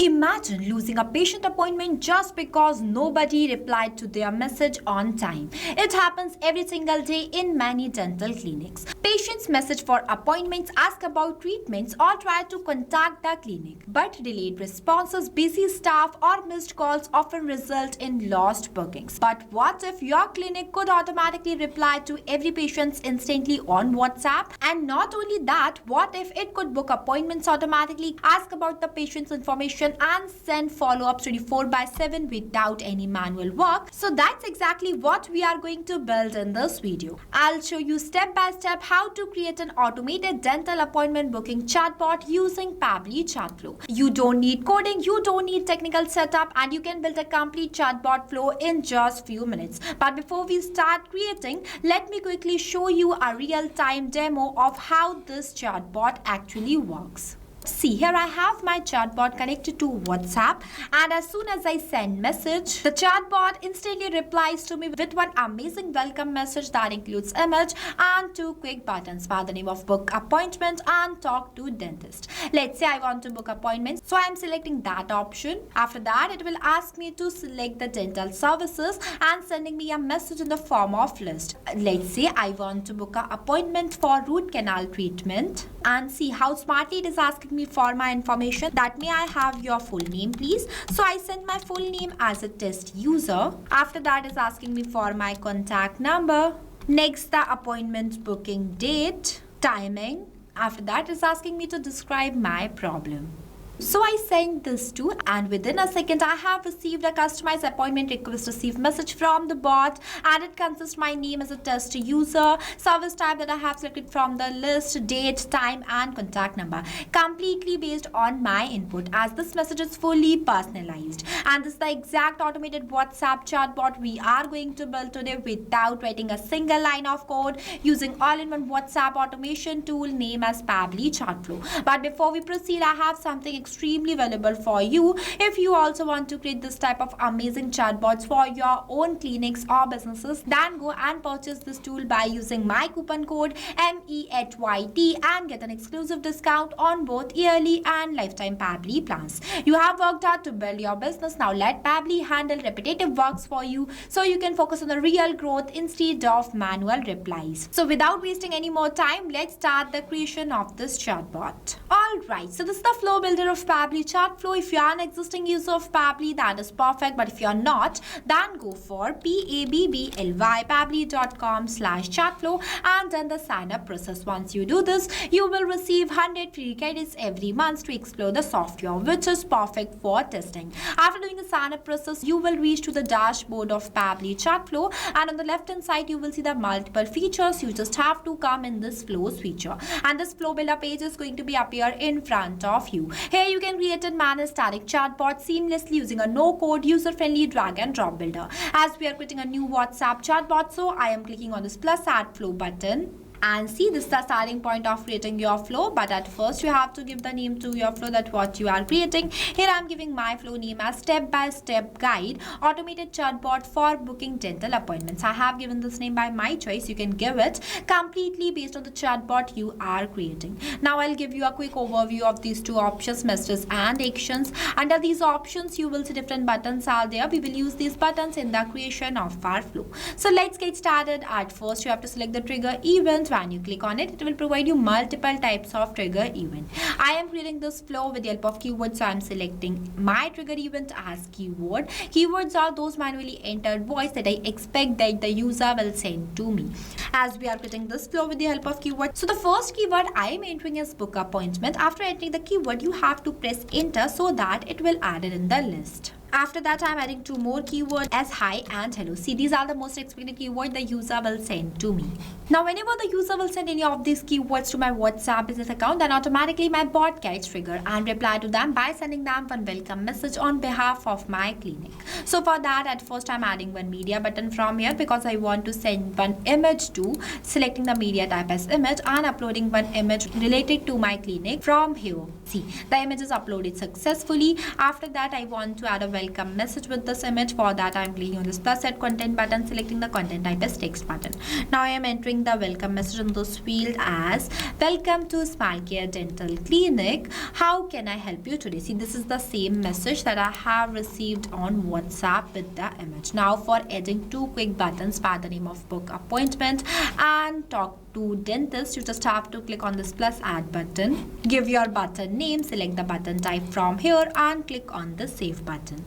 Imagine losing a patient appointment just because nobody replied to their message on time. It happens every single day in many dental clinics. Patients message for appointments, ask about treatments, or try to contact the clinic. But delayed responses, busy staff, or missed calls often result in lost bookings. But what if your clinic could automatically reply to every patient instantly on WhatsApp? And not only that, what if it could book appointments automatically, ask about the patient's information, and send follow-ups 24/7 without any manual work? So that's exactly what we are going to build in this video. I'll show you step by step how to create an automated dental appointment booking chatbot using Pabbly Chatflow. You don't need coding, you don't need technical setup, and you can build a complete chatbot flow in just few minutes. But before we start creating, let me quickly show you a real-time demo of how this chatbot actually works. See, here I have my chatbot connected to WhatsApp, and as soon as I send message, the chatbot instantly replies to me with one amazing welcome message that includes image and two quick buttons by the name of book appointment and talk to dentist. Let's say I want to book appointments, so I'm selecting that option. After that, it will ask me to select the dental services and sending me a message in the form of list. Let's say I want to book an appointment for root canal treatment, and see how smartly it is asking me for my information, that may I have your full name please. So I send my full name as a test user. After that is asking me for my contact number. Next, the appointment booking date, timing. After that is asking me to describe my problem. So I sent this to, and within a second I have received a customized appointment request received message from the bot, and it consists my name as a test user, service type that I have selected from the list, date, time, and contact number, completely based on my input, as this message is fully personalized. And this is the exact automated WhatsApp chatbot we are going to build today without writing a single line of code, using all-in-one WhatsApp automation tool named as Pabbly Chatflow. But before we proceed, I have something extremely valuable for you. If you also want to create this type of amazing chatbots for your own clinics or businesses, then go and purchase this tool by using my coupon code MEHYT and get an exclusive discount on both yearly and lifetime Pabbly plans. You have worked hard to build your business. Now let Pabbly handle repetitive works for you, so you can focus on the real growth instead of manual replies. So without wasting any more time, let's start the creation of this chatbot. Alright, so this is the flow builder of Pabbly Chatflow. If you are an existing user of Pabbly, that is perfect, but if you are not, then go for pabbly.com/chatflow and then the sign up process. Once you do this, you will receive 100 free credits every month to explore the software, which is perfect for testing. After doing the sign up process, you will reach to the dashboard of Pabbly Chatflow, and on the left hand side you will see the multiple features. You just have to come in this flows feature, and this flow builder page is going to be appear in front of you. Here you can create and manage static chatbots seamlessly using a no-code, user-friendly drag and drop builder. As we are creating a new WhatsApp chatbot, so I am clicking on this plus add flow button. And see, this is the starting point of creating your flow, but at first you have to give the name to your flow, that what you are creating. Here I am giving my flow name as step-by-step guide automated chatbot for booking dental appointments. I have given this name by my choice. You can give it completely based on the chatbot you are creating. Now I'll give you a quick overview of these two options, messages and actions. Under these options you will see different buttons are there. We will use these buttons in the creation of our flow. So let's get started. At first you have to select the trigger event. When you click on it, it will provide you multiple types of trigger event. I am creating this flow with the help of keywords, so I am selecting my trigger event as keyword. Keywords are those manually entered voice that I expect that the user will send to me. As we are creating this flow with the help of keywords, so the first keyword I am entering is book appointment. After entering the keyword, you have to press enter so that it will add it in the list. After that, I am adding two more keywords as hi and hello. See, these are the most expected keywords the user will send to me. Now, whenever the user will send any of these keywords to my WhatsApp business account, then automatically my bot gets triggered and reply to them by sending them one welcome message on behalf of my clinic. So for that, at first I am adding one media button from here because I want to send one image to, selecting the media type as image and uploading one image related to my clinic from here. See, the image is uploaded successfully. After that, I want to add a welcome welcome message with this image. For that, I'm clicking on this plus add content button, selecting the content type as text button. Now I am entering the welcome message in this field as welcome to Smile Care Dental Clinic. How can I help you today? See, this is the same message that I have received on WhatsApp with the image. Now for adding two quick buttons by the name of book appointment and talk to dentist, you just have to click on this plus add button, give your button name, select the button type from here and click on the save button.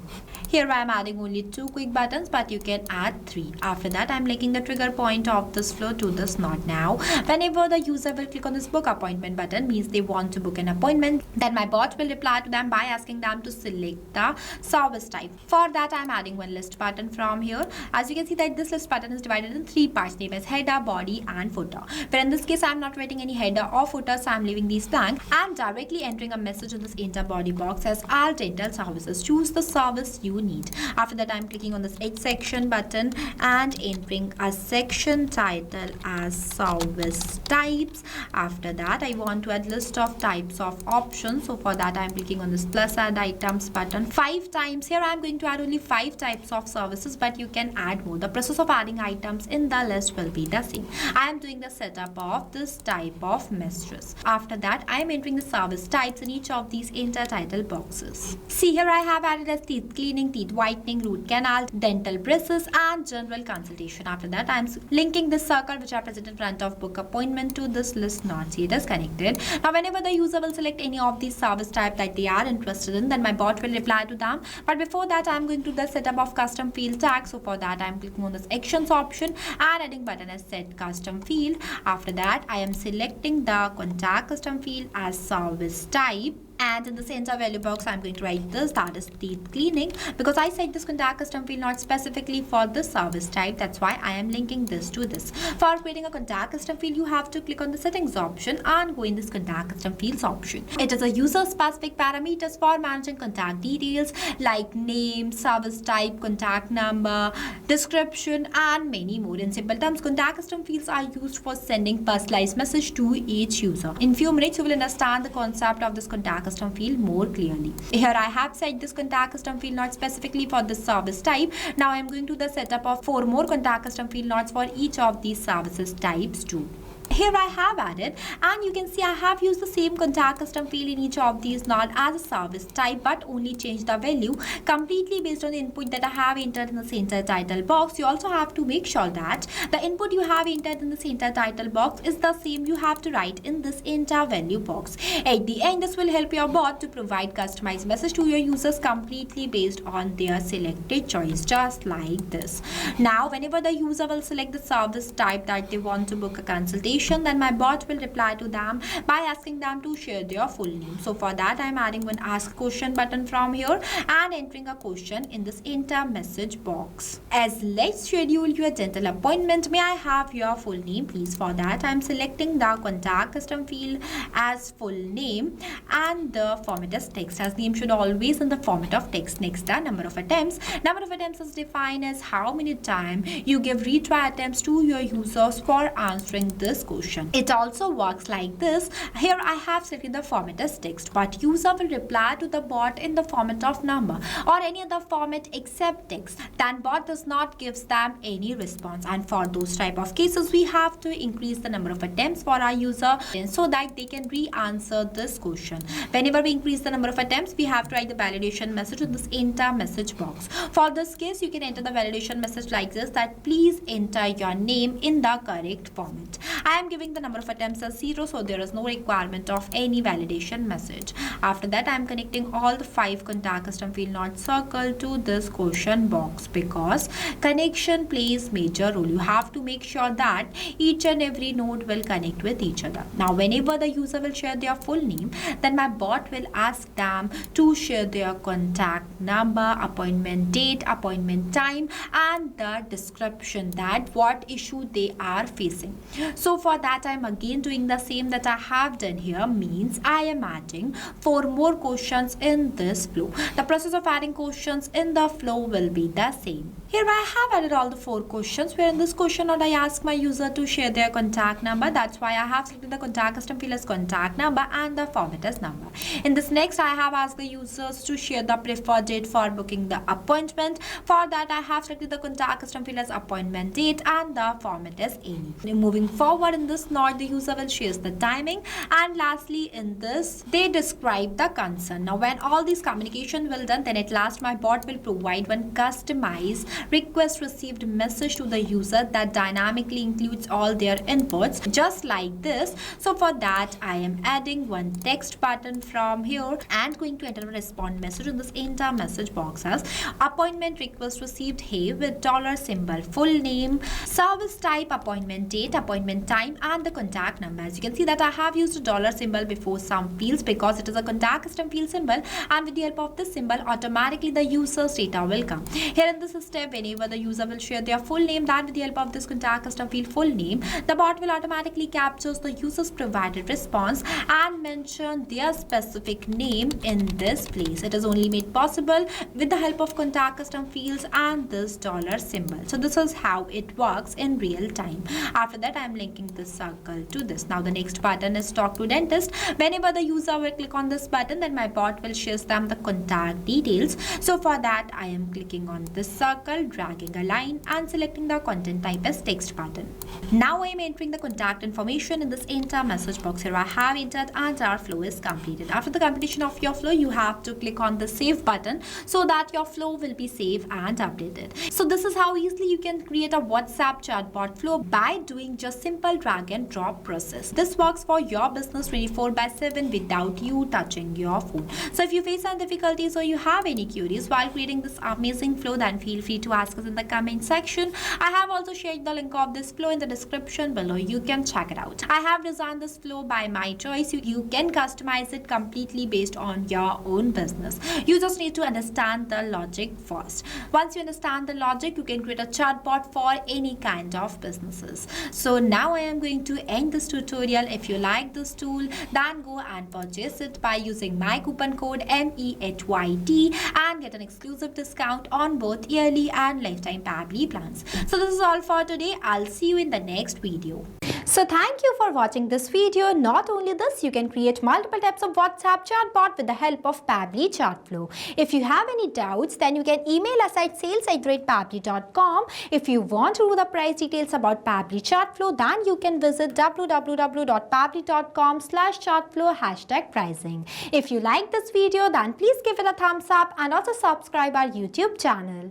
Here I am adding only two quick buttons, but you can add three. After that, I am linking the trigger point of this flow to this node. Now, whenever the user will click on this book appointment button, means they want to book an appointment, then my bot will reply to them by asking them to select the service type. For that, I am adding one list button from here. As you can see that this list button is divided in three parts, named as header, body and footer. But in this case, I am not writing any header or footer, so I am leaving these blank. I am directly entering a message in this enter body box as all dental services. Choose the service you need. After that, I'm clicking on this H section button and entering a section title as service types. After that, I want to add list of types of options. So for that, I'm clicking on this plus add items button 5 times. Here I'm going to add only 5 types of services, but you can add more. The process of adding items in the list will be the same. I am doing the setup of this type of messages. After that, I am entering the service types in each of these enter title boxes. See, here I have added as teeth cleaning, teeth whitening, root canal, dental braces and general consultation. After that, I am linking this circle which I present in front of book appointment to this list not yet is connected. Now whenever the user will select any of these service type that they are interested in, then my bot will reply to them. But before that, I am going to the setup of custom field tag. So for that, I am clicking on this actions option and adding button as set custom field. After that, I am selecting the contact custom field as service type. And in the center value box, I'm going to write this, that is teeth cleaning, because I set this contact custom field not specifically for this service type. That's why I am linking this to this. For creating a contact custom field, you have to click on the settings option and go in this contact custom fields option. It is a user specific parameters for managing contact details like name, service type, contact number, description and many more. In simple terms, contact custom fields are used for sending personalized message to each user. In few minutes, you will understand the concept of this contact custom field more clearly. Here I have set this contact custom field not specifically for this service type. Now I am going to the setup of 4 more contact custom field nodes for each of these services types too. Here I have added, and you can see I have used the same contact custom field in each of these not as a service type, but only changed the value completely based on the input that I have entered in the center title box. You also have to make sure that the input you have entered in the center title box is the same you have to write in this enter value box. At the end, this will help your bot to provide customized message to your users completely based on their selected choice, just like this. Now, whenever the user will select the service type that they want to book a consultation, then my bot will reply to them by asking them to share their full name. So for that, I am adding one ask question button from here and entering a question in this enter message box. As let's schedule your dental appointment, may I have your full name please? For that, I am selecting the contact custom field as full name and the format as text, as name should always in the format of text. Next, the number of attempts. Number of attempts is defined as how many times you give retry attempts to your users for answering this question. It also works like this. Here I have selected the format as text, but user will reply to the bot in the format of number or any other format except text. Then bot does not gives them any response. And for those type of cases, we have to increase the number of attempts for our user so that they can re-answer this question. Whenever we increase the number of attempts, we have to write the validation message in this enter message box. For this case, you can enter the validation message like this, that please enter your name in the correct format. I am giving the number of attempts as 0, so there is no requirement of any validation message. After that, I am connecting all the 5 contact custom field not circle to this question box, because connection plays major role. You have to make sure that each and every node will connect with each other. Now, whenever the user will share their full name, then my bot will ask them to share their contact number, appointment date, appointment time, and the description that what issue they are facing. So for that I am again doing the same that I have done here, means I am adding 4 more questions in this flow. The process of adding questions in the flow will be the same. Here I have added all the 4 questions, where in this question I ask my user to share their contact number. That's why I have selected the contact custom field as contact number and the format as number. In this next, I have asked the users to share the preferred date for booking the appointment. For that, I have selected the contact custom field as appointment date and the format as any. Moving forward in this node, the user will share the timing, and lastly in this, they describe the concern. Now, when all these communication will done, then at last my bot will provide one customized request received message to the user that dynamically includes all their inputs, just like this. So for that, I am adding one text button from here and going to enter a respond message in this enter message box as appointment request received, hey, with dollar symbol, full name, service type, appointment date, appointment time, and the contact number. As you can see that I have used a dollar symbol before some fields because it is a contact custom field symbol, and with the help of this symbol, automatically the user's data will come. Here in this step, whenever the user will share their full name, then with the help of this contact custom field full name, the bot will automatically capture the user's provided response and mention their specific name in this place. It is only made possible with the help of contact custom fields and this dollar symbol. So this is how it works in real time. After that, I am linking this circle to this. Now the next button is talk to dentist. Whenever the user will click on this button, then my bot will share them the contact details. So for that, I am clicking on this circle, dragging a line and selecting the content type as text button. Now I am entering the contact information in this enter message box. Here I have entered and our flow is completed. After the completion of your flow, you have to click on the save button so that your flow will be saved and updated. So this is how easily you can create a WhatsApp chatbot flow by doing just simple drag and drop process. This works for your business 24/7 without you touching your phone. So if you face any difficulties or you have any queries while creating this amazing flow, then feel free to ask us in the comment section. I have also shared the link of this flow in the description below. You can check it out. I have designed this flow by my choice. You can customize it completely based on your own business. You just need to understand the logic first. Once you understand the logic, you can create a chatbot for any kind of businesses. So now I am going to end this tutorial. If you like this tool, then go and purchase it by using my coupon code MEHYT and get an exclusive discount on both yearly and lifetime Pabbly plans. So this is all for today. I'll see you in the next video. So thank you for watching this video. Not only this, you can create multiple types of WhatsApp chatbot with the help of Pabbly Chatflow. If you have any doubts, then you can email us at sales@pabbly.com. If you want to know the price details about Pabbly Chatflow, then you can visit www.pabbly.com/chatflow #pricing. If you like this video, then please give it a thumbs up and also subscribe our YouTube channel.